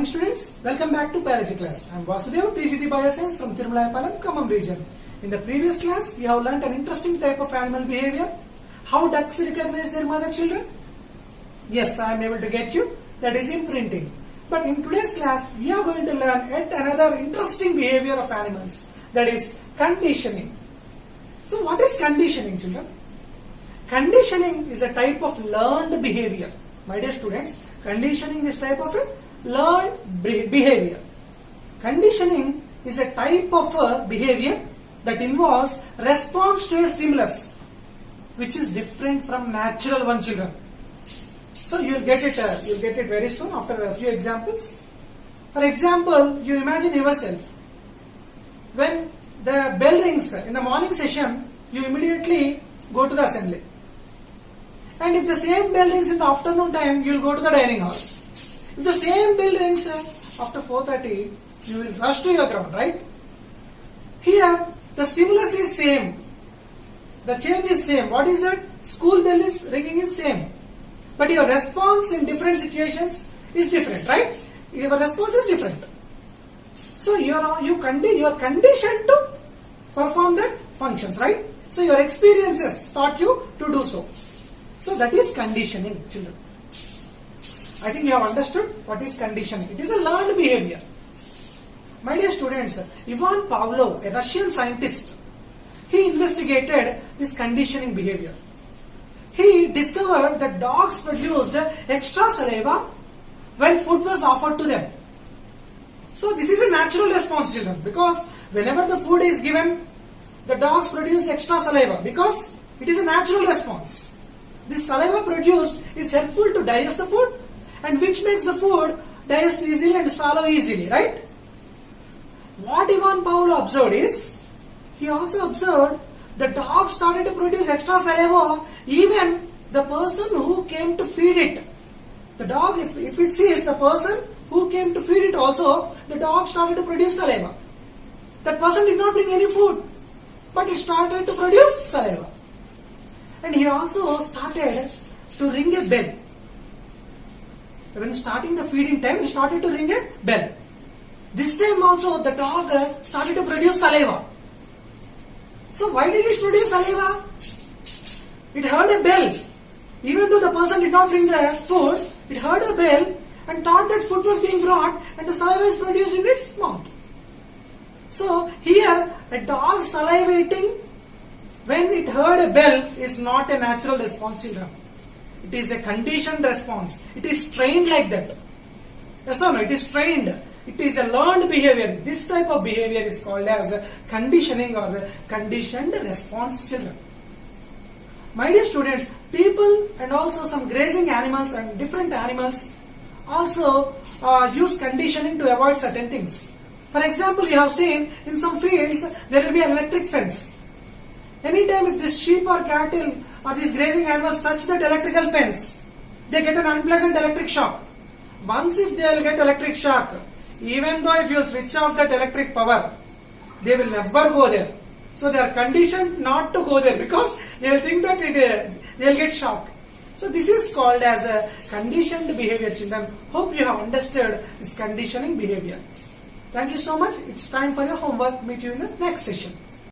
students, welcome back to biology class. I am Vasudev, TGT Bioscience from Tirumalayapalam, Khammam region. In the previous class, we have learnt an interesting type of animal behavior. How ducks recognize their mother children? Yes, I am able to get you. That is imprinting. But in today's class, we are going to learn yet another interesting behavior of animals. That is conditioning. So what is conditioning, children? Conditioning is a type of learned behavior. My dear students, conditioning is type of a learned behavior. Conditioning is a type of a behavior that involves response to a stimulus, which is different from natural one, children. So you will get it. Very soon after a few examples. For example, you imagine yourself when the bell rings in the morning session, you immediately go to the assembly. And if the same bell rings in the afternoon time, you will go to the dining hall. If the same bell rings after 4:30, you will rush to your ground, right? Here, the stimulus is same. The change is same. What is that? School bell is ringing is same. But your response in different situations is different, right? Your response is different. So you are conditioned to perform that functions, right? So your experiences taught you to do so. So that is conditioning, children. I think you have understood what is conditioning. It is a learned behavior. My dear students, Ivan Pavlov, a Russian scientist, he investigated this conditioning behavior. He discovered that dogs produced extra saliva when food was offered to them. So this is a natural response, children, because whenever the food is given, the dogs produce extra saliva because it is a natural response. This saliva produced is helpful to digest the food, and which makes the food digest easily and swallow easily, right? What Ivan Pavlov observed is, he also observed the dog started to produce extra saliva even the person who came to feed it. The dog, if it sees the person who came to feed it also, the dog started to produce saliva. That person did not bring any food, but it started to produce saliva. And he also started to ring a bell. When starting the feeding time, he started to ring a bell. This time also the dog started to produce saliva. So why did it produce saliva? It heard a bell. Even though the person did not bring the food, it heard a bell and thought that food was being brought and the saliva is produced in its mouth. So here a dog salivating when it heard a bell is not a natural response, children. It is a conditioned response. It is trained like that. Yes or no? It is trained. It is a learned behavior. This type of behavior is called as conditioning or conditioned response, children. My dear students, people and also some grazing animals and different animals also use conditioning to avoid certain things. For example, you have seen in some fields there will be an electric fence. Anytime if this sheep or cattle or these grazing animals touch that electrical fence, they get an unpleasant electric shock. Once if they will get electric shock, even though if you switch off that electric power, they will never go there. So they are conditioned not to go there because they will think that they will get shocked. So this is called as a conditioned behavior, children. Hope you have understood this conditioning behavior. Thank you so much. It's time for your homework. Meet you in the next session.